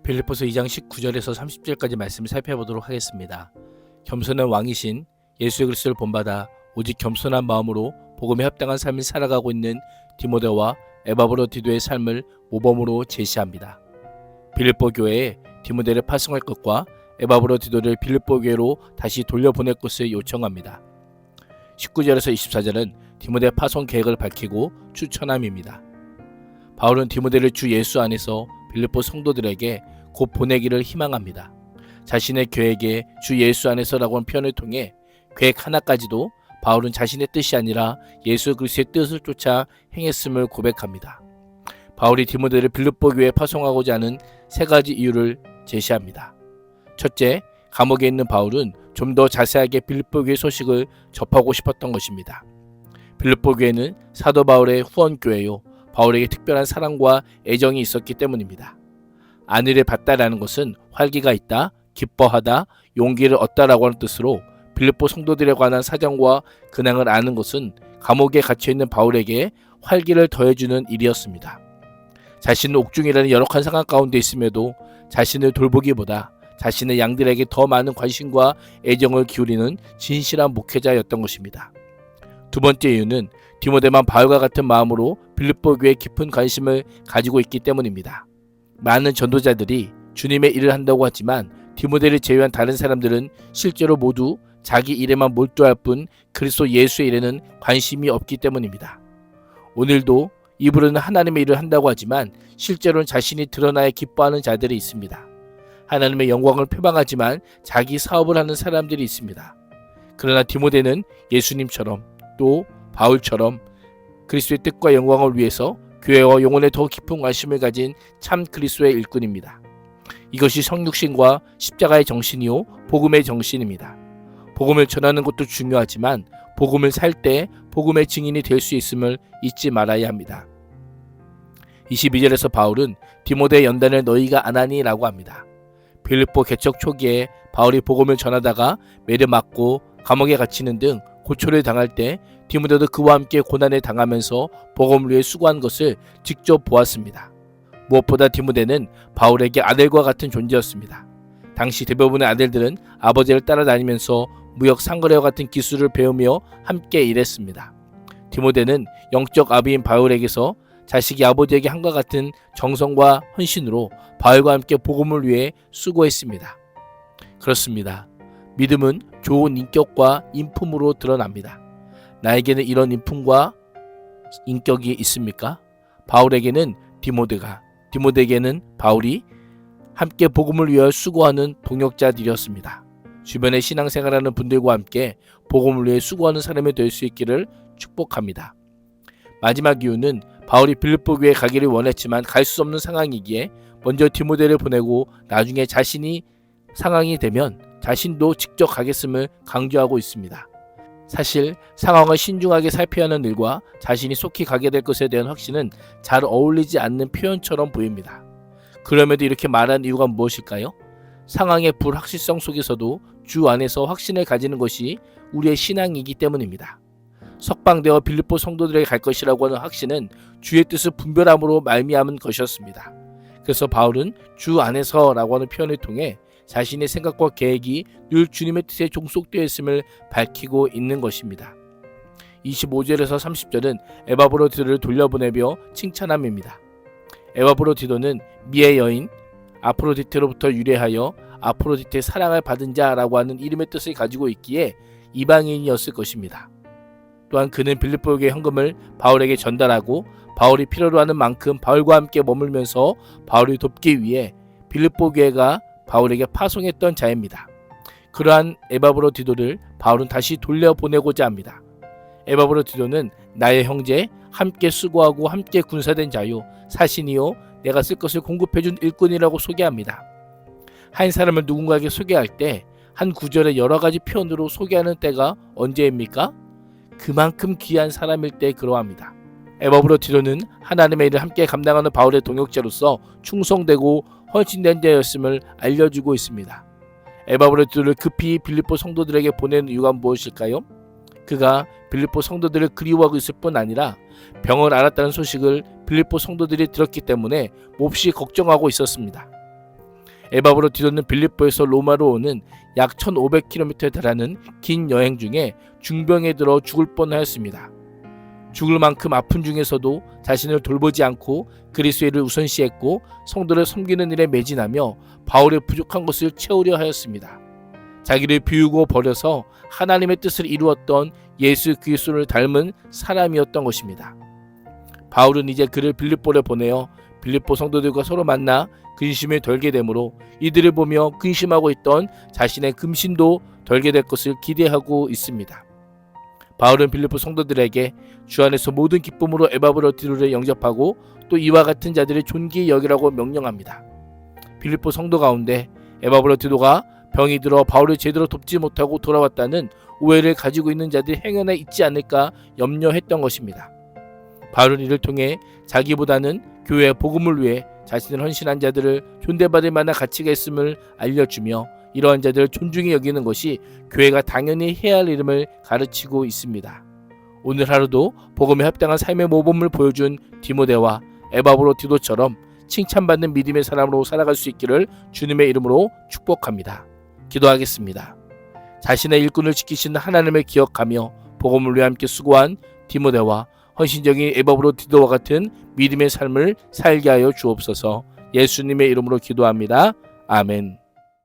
빌립보서 2장 19절에서 30절까지 말씀을 살펴보도록 하겠습니다. 겸손한 왕이신 예수 그리스도를 본받아 오직 겸손한 마음으로 복음에 합당한 삶을 살아가고 있는 디모데와 에바브로디도의 삶을 모범으로 제시합니다. 빌립보 교회에 디모데를 파송할 것과 에바브로디도를 빌립보 교회로 다시 돌려보낼 것을 요청합니다. 19절에서 24절은 디모데 파송 계획을 밝히고 추천함입니다. 바울은 디모데를 주 예수 안에서 빌립보 성도들에게 곧 보내기를 희망합니다. 자신의 계획에 주 예수 안에서라고 하는 표현을 통해 계획 하나까지도 바울은 자신의 뜻이 아니라 예수 그리스도의 뜻을 쫓아 행했음을 고백합니다. 바울이 디모데를 빌립보 교회에 파송하고자 하는 세 가지 이유를 제시합니다. 첫째, 감옥에 있는 바울은 좀 더 자세하게 빌립보 교회 소식을 접하고 싶었던 것입니다. 빌립보 교회는 사도 바울의 후원교회요, 바울에게 특별한 사랑과 애정이 있었기 때문입니다. 안위를 받다라는 것은 활기가 있다, 기뻐하다, 용기를 얻다라고 하는 뜻으로 빌립보 성도들에 관한 사정과 근황을 아는 것은 감옥에 갇혀있는 바울에게 활기를 더해주는 일이었습니다. 자신은 옥중이라는 열악한 상황 가운데 있음에도 자신을 돌보기보다 자신의 양들에게 더 많은 관심과 애정을 기울이는 진실한 목회자였던 것입니다. 두 번째 이유는 디모데만 바울과 같은 마음으로 빌립보 교회에 깊은 관심을 가지고 있기 때문입니다. 많은 전도자들이 주님의 일을 한다고 하지만 디모데를 제외한 다른 사람들은 실제로 모두 자기 일에만 몰두할 뿐 그리스도 예수의 일에는 관심이 없기 때문입니다. 오늘도 입으로는 하나님의 일을 한다고 하지만 실제로는 자신이 드러나야 기뻐하는 자들이 있습니다. 하나님의 영광을 표방하지만 자기 사업을 하는 사람들이 있습니다. 그러나 디모데는 예수님처럼 또 바울처럼 그리스도의 뜻과 영광을 위해서 교회와 영혼에 더 깊은 관심을 가진 참 그리스도의 일꾼입니다. 이것이 성육신과 십자가의 정신이요 복음의 정신입니다. 복음을 전하는 것도 중요하지만 복음을 살 때 복음의 증인이 될 수 있음을 잊지 말아야 합니다. 22절에서 바울은 디모데의 연단을 너희가 안 하니 라고 합니다. 빌립보 개척 초기에 바울이 복음을 전하다가 매를 맞고 감옥에 갇히는 등 고초를 당할 때 디모데도 그와 함께 고난을 당하면서 복음을 위해 수고한 것을 직접 보았습니다. 무엇보다 디모데는 바울에게 아들과 같은 존재였습니다. 당시 대부분의 아들들은 아버지를 따라다니면서 무역 상거래와 같은 기술을 배우며 함께 일했습니다. 디모데는 영적 아비인 바울에게서 자식이 아버지에게 한과 같은 정성과 헌신으로 바울과 함께 복음을 위해 수고했습니다. 그렇습니다. 믿음은 좋은 인격과 인품으로 드러납니다. 나에게는 이런 인품과 인격이 있습니까? 바울에게는 디모데가, 디모데에게는 바울이 함께 복음을 위하여 수고하는 동역자들이었습니다. 주변에 신앙생활하는 분들과 함께 복음을 위해 수고하는 사람이 될 수 있기를 축복합니다. 마지막 이유는 바울이 빌립보 교회에 가기를 원했지만 갈 수 없는 상황이기에 먼저 디모데를 보내고 나중에 자신이 상황이 되면 자신도 직접 가겠음을 강조하고 있습니다. 사실 상황을 신중하게 살펴야 하는 일과 자신이 속히 가게 될 것에 대한 확신은 잘 어울리지 않는 표현처럼 보입니다. 그럼에도 이렇게 말한 이유가 무엇일까요? 상황의 불확실성 속에서도 주 안에서 확신을 가지는 것이 우리의 신앙이기 때문입니다. 석방되어 빌립보 성도들에게 갈 것이라고 하는 확신은 주의 뜻을 분별함으로 말미암은 것이었습니다. 그래서 바울은 주 안에서라고 하는 표현을 통해 자신의 생각과 계획이 늘 주님의 뜻에 종속되어 있음을 밝히고 있는 것입니다. 25절에서 30절은 에바브로디도를 돌려보내며 칭찬함입니다. 에바브로디도는 미의 여인 아프로디테로부터 유래하여 아프로디테의 사랑을 받은 자라고 하는 이름의 뜻을 가지고 있기에 이방인이었을 것입니다. 또한 그는 빌립보 교회 헌금을 바울에게 전달하고 바울이 필요로 하는 만큼 바울과 함께 머물면서 바울을 돕기 위해 빌립보 교회가 바울에게 파송했던 자입니다. 그러한 에바브로디도를 바울은 다시 돌려보내고자 합니다. 에바브로디도는 나의 형제, 함께 수고하고 함께 군사된 자요, 사신이요, 내가 쓸 것을 공급해준 일꾼이라고 소개합니다. 한 사람을 누군가에게 소개할 때 한 구절의 여러 가지 표현으로 소개하는 때가 언제입니까? 그만큼 귀한 사람일 때 그러합니다. 에바브로디도는 하나님의 일을 함께 감당하는 바울의 동역자로서 충성되고 헌신된 자였음을 알려주고 있습니다. 에바브로디도를 급히 빌립보 성도들에게 보내는 이유가 무엇일까요? 그가 빌립보 성도들을 그리워하고 있을 뿐 아니라 병을 앓았다는 소식을 빌립보 성도들이 들었기 때문에 몹시 걱정하고 있었습니다. 에바브로디도는 빌립보에서 로마로 오는 약 1500km에 달하는 긴 여행 중에 중병에 들어 죽을 뻔하였습니다. 죽을 만큼 아픈 중에서도 자신을 돌보지 않고 그리스도를 우선시했고 성도를 섬기는 일에 매진하며 바울의 부족한 것을 채우려 하였습니다. 자기를 비우고 버려서 하나님의 뜻을 이루었던 예수 그리스도를 닮은 사람이었던 것입니다. 바울은 이제 그를 빌립보로 보내어 빌립보 성도들과 서로 만나 근심에 덜게 되므로 이들을 보며 근심하고 있던 자신의 금신도 덜게 될 것을 기대하고 있습니다. 바울은 빌립보 성도들에게 주 안에서 모든 기쁨으로 에바브로디도를 영접하고 또 이와 같은 자들을 존귀히 여기라고 명령합니다. 빌립보 성도 가운데 에바브로디도가 병이 들어 바울을 제대로 돕지 못하고 돌아왔다는 오해를 가지고 있는 자들이 행여나 있지 않을까 염려했던 것입니다. 바울은 이를 통해 자기보다는 교회의 복음을 위해 자신을 헌신한 자들을 존대받을 만한 가치가 있음을 알려주며 이러한 자들을 존중히 여기는 것이 교회가 당연히 해야 할 일임을 가르치고 있습니다. 오늘 하루도 복음에 합당한 삶의 모범을 보여준 디모데와 에바브로디도처럼 칭찬받는 믿음의 사람으로 살아갈 수 있기를 주님의 이름으로 축복합니다. 기도하겠습니다. 자신의 일꾼을 지키시는 하나님을 기억하며 복음을 위해 함께 수고한 디모데와 헌신적인 에바브로디도와 같은 믿음의 삶을 살게 하여 주옵소서. 예수님의 이름으로 기도합니다. 아멘.